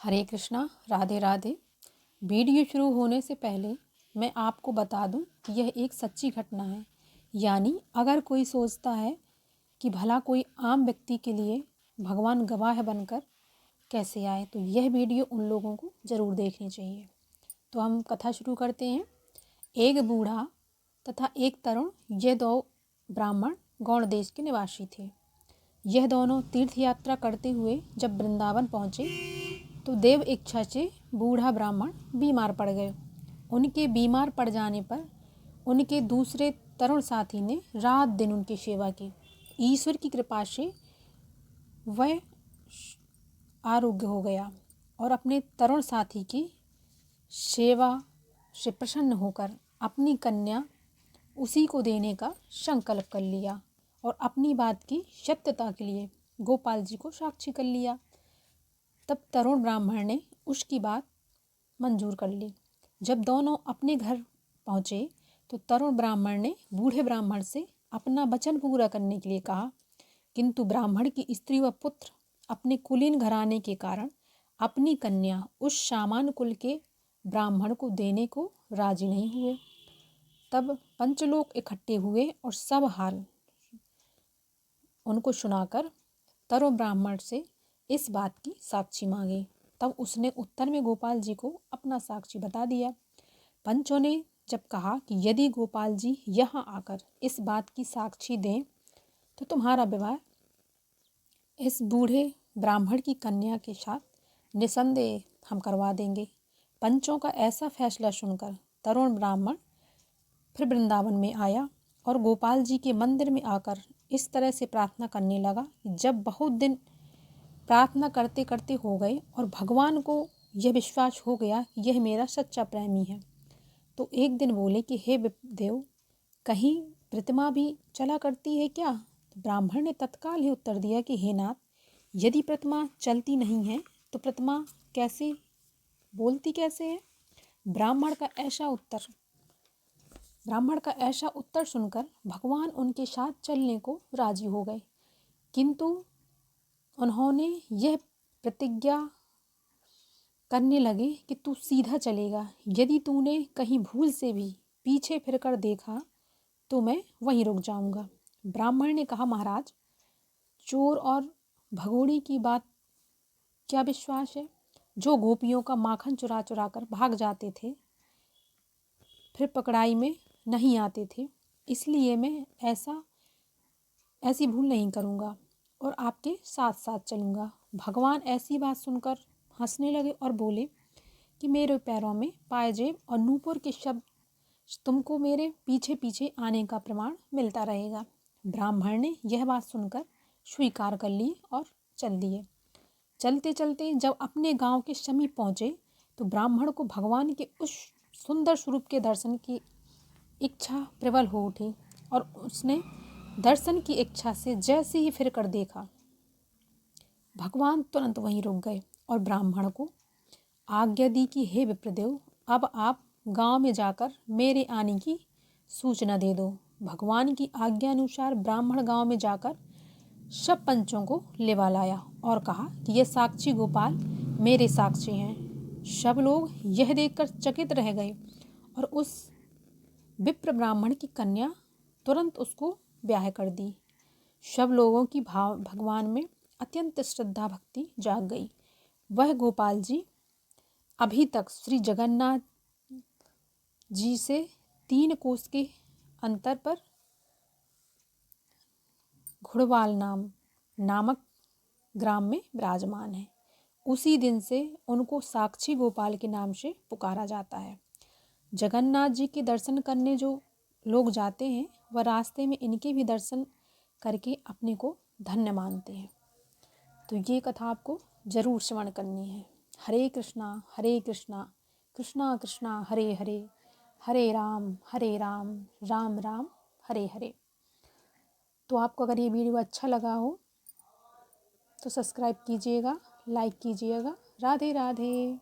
हरे Krishna, Radhe Radhe. Video शुरू होने से पहले मैं आपको बता दूं कि यह एक सच्ची घटना है। यानी अगर कोई सोचता है कि भला कोई आम व्यक्ति के लिए भगवान गवाह बनकर कैसे आए, तो यह वीडियो उन लोगों को ज़रूर देखनी चाहिए। तो हम कथा शुरू करते हैं। एक बूढ़ा तथा एक तरुण, ये दो ब्राह्मण गौड़ देश के निवासी थे। यह दोनों तीर्थ यात्रा करते हुए जब वृंदावन पहुँचे तो देव इच्छा से बूढ़ा ब्राह्मण बीमार पड़ गए। उनके बीमार पड़ जाने पर उनके दूसरे तरुण साथी ने रात दिन उनकी सेवा की। ईश्वर की कृपा से वह आरोग्य हो गया और अपने तरुण साथी की सेवा से प्रसन्न होकर अपनी कन्या उसी को देने का संकल्प कर लिया और अपनी बात की सत्यता के लिए गोपाल जी को साक्षी कर लिया। तब तरुण ब्राह्मण ने उसकी बात मंजूर कर ली। जब दोनों अपने घर पहुँचे तो तरुण ब्राह्मण ने बूढ़े ब्राह्मण से अपना वचन पूरा करने के लिए कहा, किंतु ब्राह्मण की स्त्री व पुत्र अपने कुलीन घराने के कारण अपनी कन्या उस सामान्य कुल के ब्राह्मण को देने को राजी नहीं हुए। तब पंचलोक इकट्ठे हुए और सब हाल उनको सुनाकर तरुण ब्राह्मण से इस बात की साक्षी मांगी। तब उसने उत्तर में गोपाल जी को अपना साक्षी बता दिया। पंचों ने जब कहा कि यदि गोपाल जी यहाँ आकर इस बात की साक्षी दें तो तुम्हारा विवाह इस बूढ़े ब्राह्मण की कन्या के साथ निसंदेह हम करवा देंगे। पंचों का ऐसा फैसला सुनकर तरुण ब्राह्मण फिर वृंदावन में आया और गोपाल जी के मंदिर में आकर इस तरह से प्रार्थना करने लगा। जब बहुत दिन प्रार्थना करते करते हो गए और भगवान को यह विश्वास हो गया कि यह मेरा सच्चा प्रेमी है, तो एक दिन बोले कि हे देव, कहीं प्रतिमा भी चला करती है क्या? तो ब्राह्मण ने तत्काल ही उत्तर दिया कि हे नाथ, यदि प्रतिमा चलती नहीं है तो प्रतिमा कैसे बोलती कैसे है? ब्राह्मण का ऐसा उत्तर सुनकर भगवान उनके साथ चलने को राजी हो गए, किंतु उन्होंने यह प्रतिज्ञा करने लगे कि तू सीधा चलेगा, यदि तूने कहीं भूल से भी पीछे फिरकर देखा तो मैं वहीं रुक जाऊंगा। ब्राह्मण ने कहा, महाराज, चोर और भगोड़ी की बात क्या विश्वास है? जो गोपियों का माखन चुरा चुरा कर भाग जाते थे फिर पकड़ाई में नहीं आते थे, इसलिए मैं ऐसी भूल नहीं करूँगा और आपके साथ साथ चलूँगा। भगवान ऐसी बात सुनकर हंसने लगे और बोले कि मेरे पैरों में पायजेब और नूपुर के शब्द तुमको मेरे पीछे पीछे आने का प्रमाण मिलता रहेगा। ब्राह्मण ने यह बात सुनकर स्वीकार कर ली और चल दिए। चलते चलते जब अपने गांव के समीप पहुँचे तो ब्राह्मण को भगवान के उस सुंदर स्वरूप के दर्शन की इच्छा प्रबल हो उठी और उसने दर्शन की इच्छा से जैसे ही फिर कर देखा, भगवान तुरंत वहीं रुक गए और ब्राह्मण को आज्ञा दी कि हे विप्रदेव, अब आप गांव में जाकर मेरे आने की सूचना दे दो। भगवान की आज्ञा अनुसार ब्राह्मण गांव में जाकर सब पंचों को लेवा लाया और कहा कि ये साक्षी गोपाल मेरे साक्षी हैं। सब लोग यह देखकर चकित रह गए और उस विप्र ब्राह्मण की कन्या तुरंत उसको ब्याह कर दी। सब लोगों की भगवान में अत्यंत श्रद्धा भक्ति जाग गई। वह गोपाल जी अभी तक श्री जगन्नाथ जी से 3 कोस के अंतर पर घुड़वाल नामक ग्राम में विराजमान है। उसी दिन से उनको साक्षी गोपाल के नाम से पुकारा जाता है। जगन्नाथ जी के दर्शन करने जो लोग जाते हैं वह रास्ते में इनके भी दर्शन करके अपने को धन्य मानते हैं। तो ये कथा आपको ज़रूर श्रवण करनी है। हरे कृष्णा कृष्णा कृष्णा हरे हरे, हरे राम राम राम हरे हरे। तो आपको अगर ये वीडियो अच्छा लगा हो तो सब्सक्राइब कीजिएगा, लाइक कीजिएगा। राधे राधे।